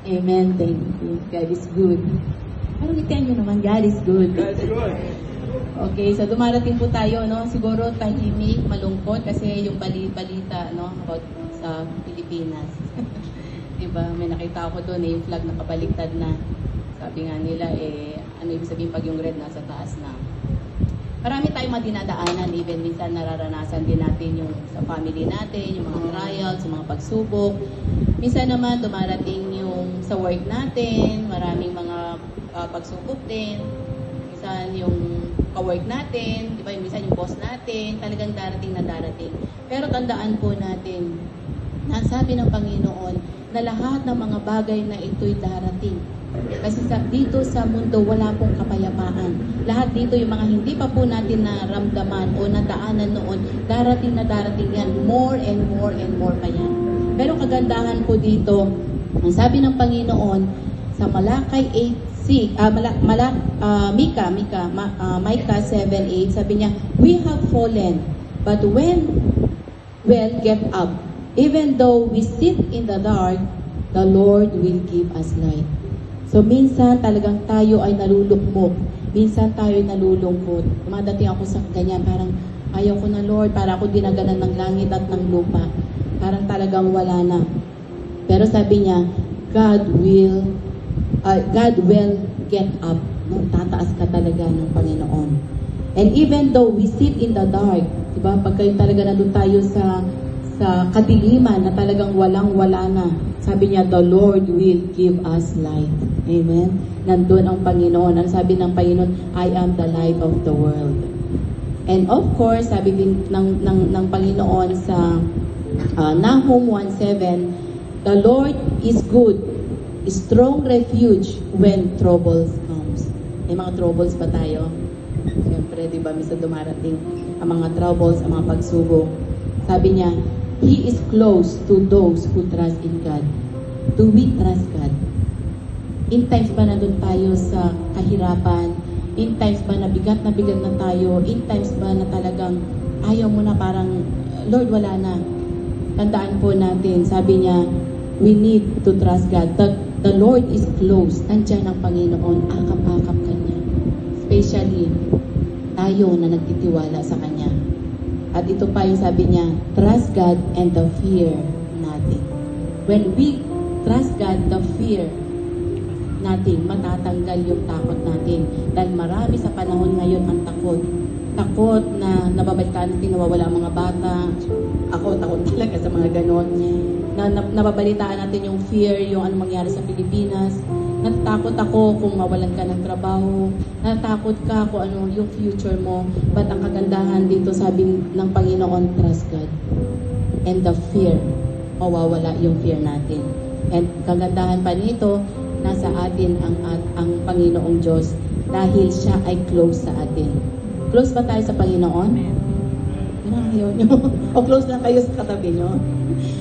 Amen. Thank you. God is good. Parang itiyan nyo naman, God is good. God is good. Okay, so dumarating po tayo, no? Siguro tahimik, malungkot kasi yung balita, no? About sa Pilipinas. Diba? May nakita ako doon, yung flag nakabaliktad na. Sabi nga nila, ano ibig sabihin pag yung red nasa taas na. Marami tayong madinadaanan, even minsan nararanasan din natin yung sa family natin, yung mga trials, yung mga pagsubok. Minsan naman dumarating yung sa work natin, maraming mga pagsubok din. Minsan yung ka-work natin, di ba? Minsan yung boss natin, talagang darating na darating. Pero tandaan po natin, nasabi ng Panginoon na lahat ng mga bagay na ito'y darating. Kasi dito sa mundo, wala pong kapayapaan. Lahat dito, yung mga hindi pa po natin naramdaman o nadaanan noon, darating na darating yan. More and more and more pa yan. Pero kagandahan po dito, ang sabi ng Panginoon, sa Malakay 8:6, Micah 7:8, sabi niya, we have fallen, but when we'll get up, even though we sit in the dark, the Lord will give us light. So minsan talagang tayo ay nalulukmok. Minsan tayo ay nalulungkot. Dumadating ako sa ganyan, parang ayaw ko na Lord, para ako dinaganan ng langit at ng lupa. Parang talagang wala na. Pero sabi niya, God will get up. Tataas ka talaga ng Panginoon. And even though we sit in the dark, diba? Pag kayo talaga nandun tayo sa kadiliman na talagang walang-wala na, sabi niya, the Lord will give us light. Amen? Nandun ang Panginoon. Ang sabi ng Panginoon, I am the light of the world. And of course, sabi din ng Panginoon sa Nahum 1:7, the Lord is good, strong refuge when troubles comes. May mga troubles pa tayo. Siyempre, di ba, misa dumarating ang mga troubles, ang mga pagsubok. Sabi niya, He is close to those who trust in God. Do we trust God? In times ba nandun tayo sa kahirapan? In times ba na bigat na tayo? In times ba na talagang ayaw mo na, parang, Lord, wala na. Tandaan po natin, sabi niya, we need to trust God. The Lord is close. Nandiyan ang Panginoon. Akap-akap Kanya. Especially, tayo na nagtitiwala sa Kanya. At ito pa yung sabi niya, trust God and the fear natin. When we trust God, the fear natin, matatanggal yung takot natin. Dahil marami sa panahon ngayon ang takot. Takot na nababalitaan natin, nawawala ang mga bata. Ako, takot talaga sa mga ganon. Nababalitaan natin yung fear, yung ano mangyari sa Pilipinas. Natatakot ako kung mawalan ka ng trabaho. Natatakot ka kung ano yung future mo. But ang kagandahan dito, sabi ng Panginoon, trust God. And the fear, mawawala yung fear natin. And kagandahan pa nito, nasa atin ang Panginoong Diyos dahil siya ay close sa atin. Close ba tayo sa Panginoon? Ayaw nyo. O close lang kayo sa katabi nyo.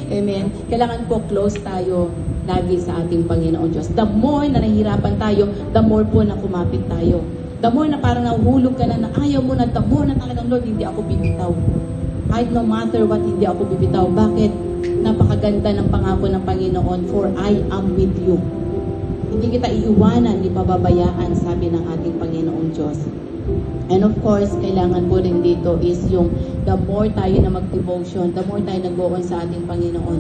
Amen. Kailangan po close tayo lagi sa ating Panginoon Diyos. The more na nahihirapan tayo, the more po na kumapit tayo. The more na parang nahuhulog ka na ayaw mo na, the more na talagang, Lord, hindi ako bibitaw. Kahit no matter what, hindi ako bibitaw. Bakit? Napakaganda ng pangako ng Panginoon, for I am with you. Hindi kita iiwanan, hindi pababayaan, sabi ng ating Panginoong Diyos. And of course, kailangan po rin dito is yung the more tayo na mag-devotion, the more tayo nag-go-on sa ating Panginoon,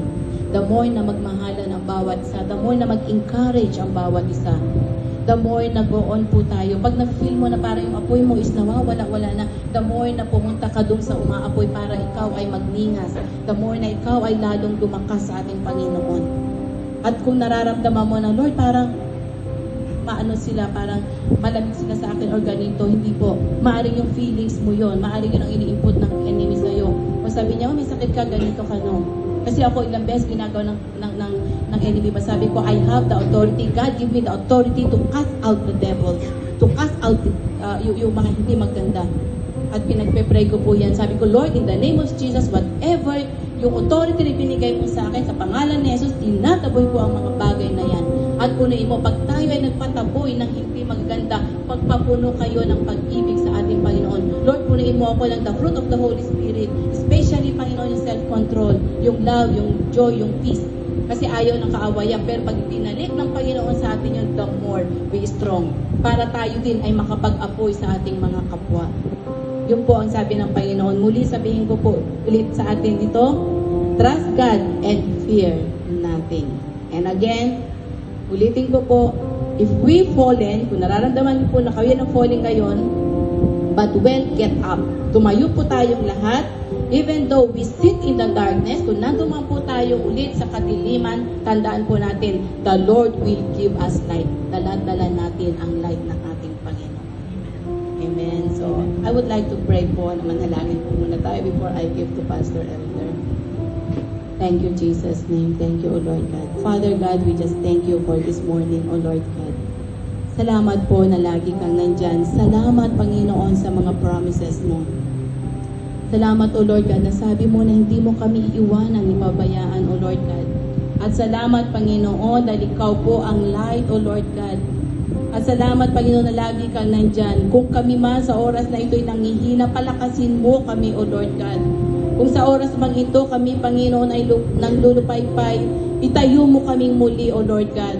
the more na magmahalan ang bawat isa, the more na mag-encourage ang bawat isa, the more na go-on po tayo. Pag na-feel mo na parang yung apoy mo is nawawala-wala na, the more na pumunta ka dun sa umaapoy para ikaw ay magningas, the more na ikaw ay lalong lumakas sa ating Panginoon. At kung nararamdaman mo na, Lord, parang maano sila, parang malamig sila sa akin or ganito, hindi po. Maaring yung feelings mo yon, maaring yun ang ini-input ng enemy sa'yo. O sabi niya, may sakit ka, ganito ka, no? Kasi ako ilang beses ginagawa ng enemy. Masabi ko, I have the authority. God give me the authority to cast out the devil. To cast out yung mga hindi maganda. At pinagpe-pray ko po yan. Sabi ko, Lord, in the name of Jesus, whatever yung authority na binigay mo sa akin, sa pangalan ni Jesus, tinataboy ko ang mga bagay na yan. At punuin mo, pag tayo ay nagpataboy ng hindi maganda, pagpapuno kayo ng pag-ibig sa ating Panginoon. Lord, punuin mo ako ng the fruit of the Holy Spirit, especially, Panginoon, yung self-control, yung love, yung joy, yung peace. Kasi ayaw ng kaawayan. Pero pag pinalik ng Panginoon sa atin yun, the more we strong. Para tayo din ay makapag-apoy sa ating mga kapwa. Yun po ang sabi ng Panginoon. Muli sabihin ko po ulit sa atin ito, trust God and fear nothing. And again, ulitin ko po, if we fallen, kung nararamdaman niyo po na kayo ng falling ngayon, but well, get up. Tumayo po tayong lahat. Even though we sit in the darkness, kung nanduman po tayo ulit sa kadiliman, tandaan po natin, the Lord will give us light. Dala-dala natin ang light ng ating Panginoon. Amen. So, I would like to pray po, manalangin po muna tayo before I give to Pastor Elder. Thank you, Jesus' name. Thank you, O Lord God. Father God, we just thank you for this morning, O Lord God. Salamat po na lagi kang nandyan. Salamat, Panginoon, sa mga promises mo. Salamat, O Lord God, na sabi mo na hindi mo kami iiwanan, ipabayaan, O Lord God. At salamat, Panginoon, dahil ikaw po ang light, O Lord God. At salamat, Panginoon, na lagi kang nandyan. Kung kami man sa oras na ito'y nangihina, palakasin mo kami, O Lord God. Kung sa oras bang ito kami, Panginoon, ay nanglulupaypay, itayo mo kaming muli, O Lord God.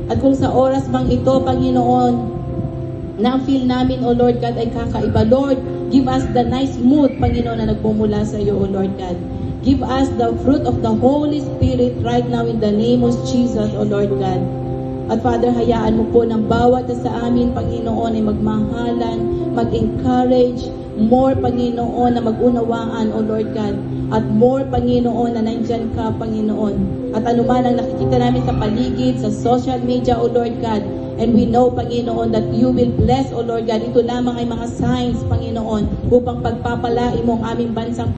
At kung sa oras bang ito, Panginoon, na-feel namin, O Lord God, ay kakaiba, Lord, give us the nice mood, Panginoon, na nagmumula sa iyo, O Lord God. Give us the fruit of the Holy Spirit right now in the name of Jesus, O Lord God. At Father, hayaan mo po ng bawat sa amin, Panginoon, ay magmahalan, mag-encourage, more, Panginoon, na mag-unawaan, O Lord God. At more, Panginoon, na nandyan ka, Panginoon. At anuman ang nakikita namin sa paligid, sa social media, O Lord God. And we know, Panginoon, that you will bless, O Lord God. Ito lamang ay mga signs, Panginoon, upang pagpapalain mo ang aming bansang